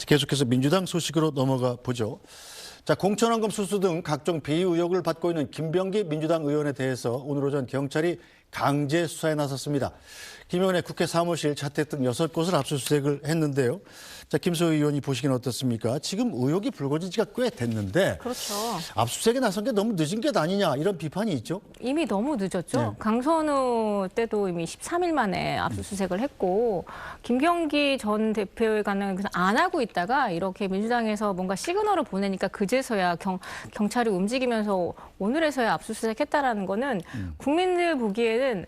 계속해서 민주당 소식으로 넘어가 보죠. 자, 공천원금 수수 등 각종 비위 의혹을 받고 있는 김병기 민주당 의원에 대해서 오늘 오전 경찰이 강제 수사에 나섰습니다. 김 의원의 국회 사무실, 자택 등 6곳을 압수수색을 했는데요. 자, 김소 의원이 보시기는 어떻습니까? 지금 의혹이 불거진 지가 꽤 됐는데 그렇죠. 압수수색에 나선 게 너무 늦은 게 아니냐 이런 비판이 있죠. 이미 너무 늦었죠. 네. 강선우 때도 이미 13일 만에 압수수색을 했고 김병기 전 대표에가는 그냥 안 하고 있다가 이렇게 민주당에서 뭔가 시그널을 보내니까 그제서야 경찰이 움직이면서 오늘에서야 압수수색했다라는 거는 국민들 보기에는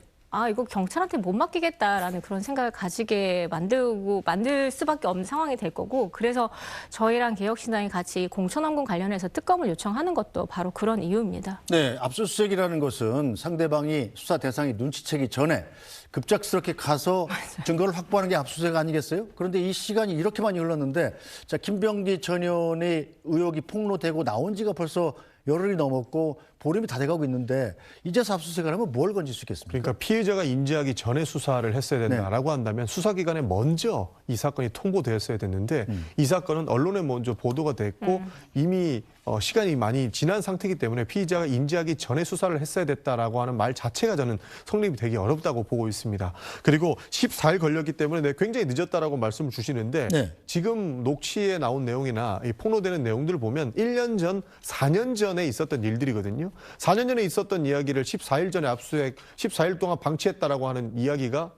이거 경찰한테 못 맡기겠다라는 그런 생각을 가지게 만들 수밖에 없는 상황이 될 거고, 그래서 저희랑 개혁신당이 같이 공천원금 관련해서 특검을 요청하는 것도 바로 그런 이유입니다. 네, 압수수색이라는 것은 상대방이 수사 대상이 눈치채기 전에 급작스럽게 가서 증거를 확보하는 게 압수수색 아니겠어요? 그런데 이 시간이 이렇게 많이 흘렀는데, 자, 김병기 전 의원의 의혹이 폭로되고 나온 지가 벌써 열흘이 넘었고 보름이 다 돼가고 있는데 이제서 압수수색을 하면 뭘 건질 수 있겠습니까? 그러니까 피해자가 인지하기 전에 수사를 했어야 된다라고 한다면 수사기관에 먼저 이 사건이 통보되었어야 됐는데 이 사건은 언론에 먼저 보도가 됐고 이미 시간이 많이 지난 상태이기 때문에 피의자가 인지하기 전에 수사를 했어야 됐다라고 하는 말 자체가 저는 성립이 되기 어렵다고 보고 있습니다. 그리고 14일 걸렸기 때문에 굉장히 늦었다라고 말씀을 주시는데 지금 녹취에 나온 내용이나 이 폭로되는 내용들을 보면 1년 전, 4년 전에 있었던 일들이거든요. 4년 전에 있었던 이야기를 14일 전에 압수수색, 14일 동안 방치했다라고 하는 이야기가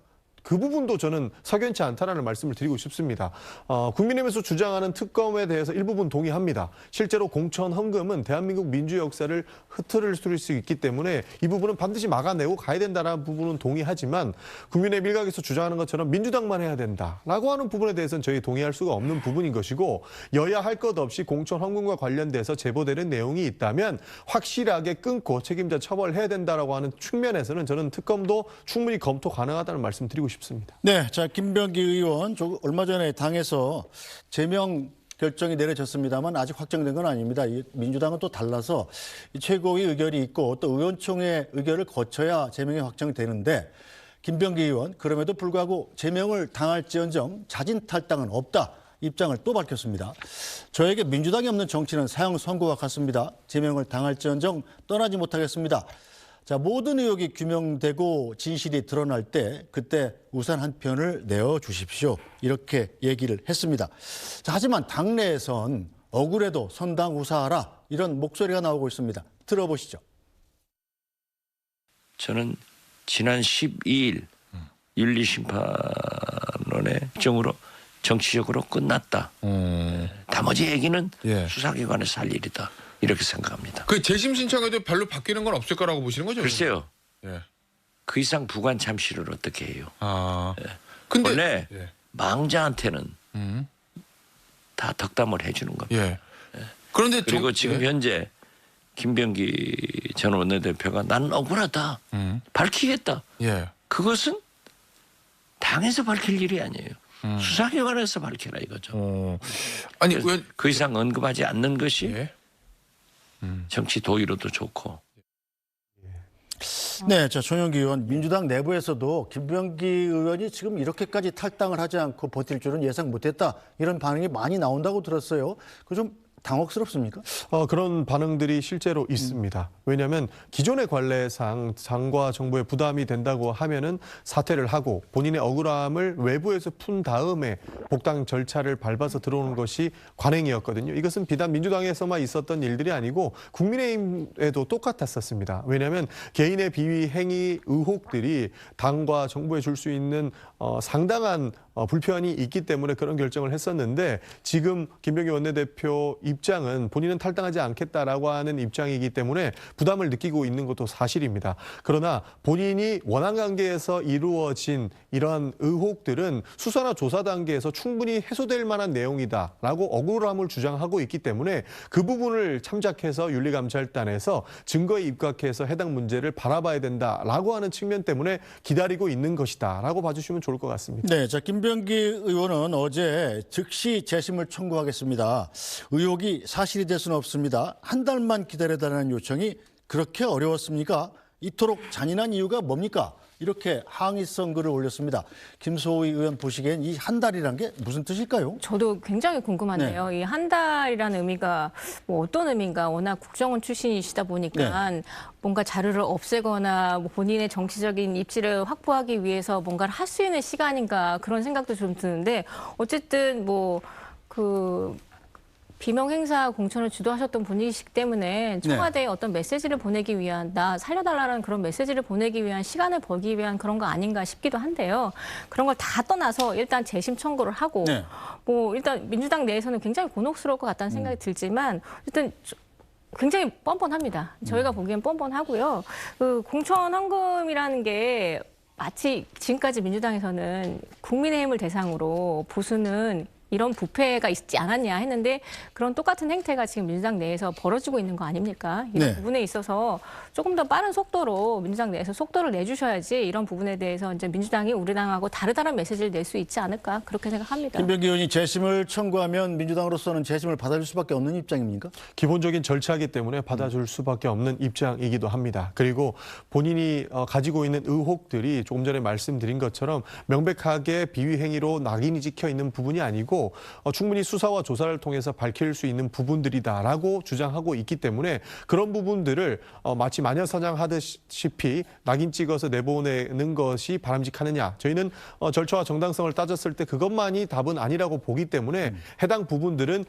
그 부분도 저는 석연치 않다라는 말씀을 드리고 싶습니다. 국민의힘에서 주장하는 특검에 대해서 일부분 동의합니다. 실제로 공천 헌금은 대한민국 민주 역사를 흐트러뜨릴 수 있기 때문에 이 부분은 반드시 막아내고 가야 된다는 부분은 동의하지만 국민의힘 일각에서 주장하는 것처럼 민주당만 해야 된다라고 하는 부분에 대해서는 저희 동의할 수가 없는 부분인 것이고, 여야 할 것 없이 공천 헌금과 관련돼서 제보되는 내용이 있다면 확실하게 끊고 책임자 처벌해야 된다라고 하는 측면에서는 저는 특검도 충분히 검토 가능하다는 말씀 드리고 싶습니다. 네, 자, 김병기 의원 얼마 전에 당에서 제명 결정이 내려졌습니다만 아직 확정된 건 아닙니다. 민주당은 또 달라서 최고위 의결이 있고 또 의원총회 의결을 거쳐야 제명이 확정되는데, 김병기 의원 그럼에도 불구하고 제명을 당할지언정 자진 탈당은 없다. 입장을 또 밝혔습니다. 저에게 민주당이 없는 정치는 사형 선고와 같습니다. 제명을 당할지언정 떠나지 못하겠습니다. 자, 모든 의혹이 규명되고 진실이 드러날 때 그때 우산 한 편을 내어주십시오. 이렇게 얘기를 했습니다. 자, 하지만 당내에선 억울해도 선당 우사하라 이런 목소리가 나오고 있습니다. 들어보시죠. 저는 지난 12일 윤리심판원의 결정으로 정치적으로 끝났다. 나머지 얘기는 수사기관에서 할 일이다. 이렇게 생각합니다. 그 재심 신청에도 별로 바뀌는 건 없을 거라고 보시는 거죠? 글쎄요. 예. 그 이상 부관 참시를 어떻게 해요? 근데 원래 망자한테는 다 덕담을 해주는 겁니다. 예. 그런데 그리고 지금 현재 김병기 전 원내대표가 나는 억울하다. 밝히겠다. 그것은 당에서 밝힐 일이 아니에요. 수사기관에서 밝혀라 이거죠. 아니 그 이상 언급하지 않는 것이 정치 도의로도 좋고. 네, 자, 손영기 의원, 민주당 내부에서도 김병기 의원이 지금 이렇게까지 탈당을 하지 않고 버틸 줄은 예상 못했다. 이런 반응이 많이 나온다고 들었어요. 그 좀 당혹스럽습니까? 그런 반응들이 실제로 있습니다. 왜냐하면 기존의 관례상 당과 정부에 부담이 된다고 하면은 사퇴를 하고 본인의 억울함을 외부에서 푼 다음에 복당 절차를 밟아서 들어오는 것이 관행이었거든요. 이것은 비단 민주당에서만 있었던 일들이 아니고 국민의힘에도 똑같았었습니다. 왜냐하면 개인의 비위 행위 의혹들이 당과 정부에 줄 수 있는 상당한 불편이 있기 때문에 그런 결정을 했었는데, 지금 김병기 원내대표 입장은 본인은 탈당하지 않겠다라고 하는 입장이기 때문에 부담을 느끼고 있는 것도 사실입니다. 그러나 본인이 원한 관계에서 이루어진 이러한 의혹들은 수사나 조사 단계에서 충분히 해소될 만한 내용이다라고 억울함을 주장하고 있기 때문에 그 부분을 참작해서 윤리감찰단에서 증거에 입각해서 해당 문제를 바라봐야 된다라고 하는 측면 때문에 기다리고 있는 것이다라고 봐주시면 좋을 것 같습니다. 네, 자, 김병기 의원은 어제 즉시 재심을 청구하겠습니다. 의혹이 사실이 될 수는 없습니다. 한 달만 기다려달라는 요청이 그렇게 어려웠습니까? 이토록 잔인한 이유가 뭡니까? 이렇게 항의성 글을 올렸습니다. 김소희 의원 보시기엔 이 한 달이란 게 무슨 뜻일까요? 저도 굉장히 궁금한데요. 이 한 달이라는 의미가 뭐 어떤 의미인가? 워낙 국정원 출신이시다 보니까 뭔가 자료를 없애거나 뭐 본인의 정치적인 입지를 확보하기 위해서 뭔가를 할 수 있는 시간인가 그런 생각도 좀 드는데 어쨌든 뭐 그 비명 행사 공천을 주도하셨던 분이시기 때문에 청와대에 어떤 메시지를 보내기 위한 나 살려달라는 그런 메시지를 보내기 위한 시간을 벌기 위한 그런 거 아닌가 싶기도 한데요. 그런 걸 다 떠나서 일단 재심 청구를 하고 뭐 일단 민주당 내에서는 굉장히 곤혹스러울 것 같다는 생각이 들지만 일단 굉장히 뻔뻔합니다. 저희가 보기엔 뻔뻔하고요. 그 공천 헌금이라는 게 마치 지금까지 민주당에서는 국민의힘을 대상으로 보수는 이런 부패가 있지 않았냐 했는데 그런 똑같은 행태가 지금 민주당 내에서 벌어지고 있는 거 아닙니까? 이런 부분에 있어서 조금 더 빠른 속도로 민주당 내에서 속도를 내주셔야지 이런 부분에 대해서 이제 민주당이 우리 당하고 다르다는 메시지를 낼 수 있지 않을까 그렇게 생각합니다. 김병기 의원이 재심을 청구하면 민주당으로서는 재심을 받아줄 수밖에 없는 입장입니까? 기본적인 절차이기 때문에 받아줄 수밖에 없는 입장이기도 합니다. 그리고 본인이 가지고 있는 의혹들이 조금 전에 말씀드린 것처럼 명백하게 비위 행위로 낙인이 찍혀 있는 부분이 아니고 충분히 수사와 조사를 통해서 밝힐 수 있는 부분들이다라고 주장하고 있기 때문에 그런 부분들을 마치 마녀사냥하듯이 낙인 찍어서 내보내는 것이 바람직하느냐. 저희는 절차와 정당성을 따졌을 때 그것만이 답은 아니라고 보기 때문에 해당 부분들은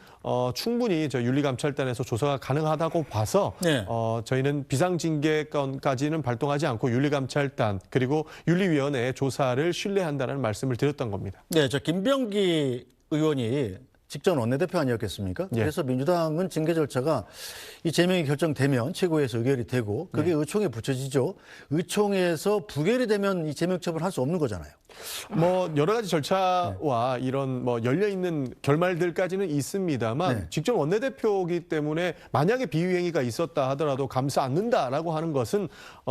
충분히 저 윤리감찰단에서 조사가 가능하다고 봐서 저희는 비상징계권까지는 발동하지 않고 윤리감찰단 그리고 윤리위원회의 조사를 신뢰한다는 말씀을 드렸던 겁니다. 네, 저 김병기 의원이 직전 원내대표 아니었겠습니까? 그래서 민주당은 징계 절차가 이 제명이 결정되면 최고위에서 의결이 되고 그게 의총에 붙여지죠. 의총에서 부결이 되면 이 제명 처분을 할 수 없는 거잖아요. 뭐 여러 가지 절차와 이런 뭐 열려 있는 결말들까지는 있습니다만 직전 원내대표이기 때문에 만약에 비위 행위가 있었다 하더라도 감싸 않는다라고 하는 것은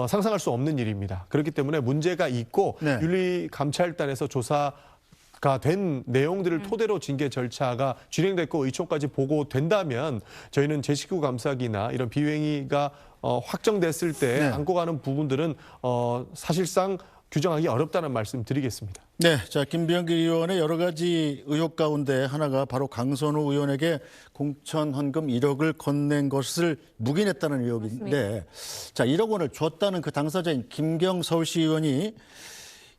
상상할 수 없는 일입니다. 그렇기 때문에 문제가 있고 윤리감찰단에서 조사가 된 내용들을 토대로 징계 절차가 진행됐고 의총까지 보고된다면 저희는 제19 감사기나 이런 비위행위가 확정됐을 때 안고 가는 부분들은 사실상 규정하기 어렵다는 말씀 드리겠습니다. 네, 자 김병기 의원의 여러 가지 의혹 가운데 하나가 바로 강선우 의원에게 공천 헌금 1억을 건넨 것을 묵인했다는 의혹인데, 자 1억 원을 줬다는 그 당사자인 김경 서울시 의원이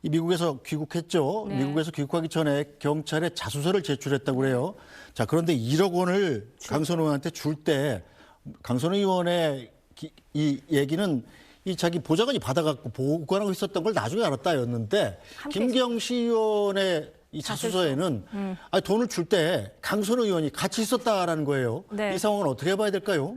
이 미국에서 귀국했죠. 미국에서 귀국하기 전에 경찰에 자수서를 제출했다고 그래요. 자 그런데 1억 원을 강선우 의원한테 줄 때 강선우 의원의 이 얘기는 이 자기 보좌관이 받아갖고 보관하고 있었던 걸 나중에 알았다였는데 김경시 의원의 이 자수서에는 아니, 돈을 줄 때 강선우 의원이 같이 있었다라는 거예요. 이 상황은 어떻게 봐야 될까요?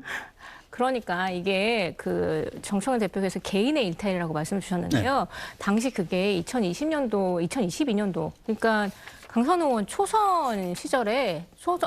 그러니까 이게 그 정청원 대표께서 개인의 일탈이라고 말씀을 주셨는데요. 당시 그게 2022년도 그러니까 강선우 의원 초선 시절에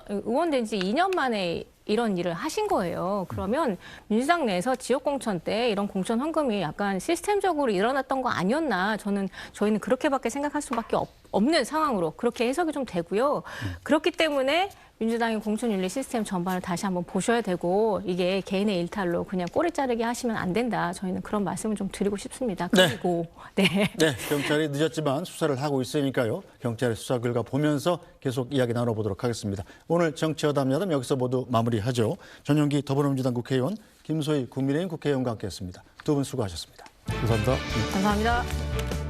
의원된 지 2년 만에 이런 일을 하신 거예요. 그러면 민주당 내에서 지역 공천 때 이런 공천 헌금이 약간 시스템적으로 일어났던 거 아니었나 저희는 그렇게밖에 생각할 수밖에 없는 상황으로 그렇게 해석이 좀 되고요. 그렇기 때문에 민주당의 공천윤리 시스템 전반을 다시 한번 보셔야 되고 이게 개인의 일탈로 그냥 꼬리 자르기 하시면 안 된다. 저희는 그런 말씀을 좀 드리고 싶습니다. 그리고 경찰이 늦었지만 수사를 하고 있으니까요. 경찰의 수사 결과 보면서 계속 이야기 나눠보도록 하겠습니다. 오늘 정치여담 야담 여기서 모두 마무리하죠. 전용기 더불어민주당 국회의원 김소희 국민의힘 국회의원과 함께했습니다. 두 분 수고하셨습니다. 감사합니다. 감사합니다.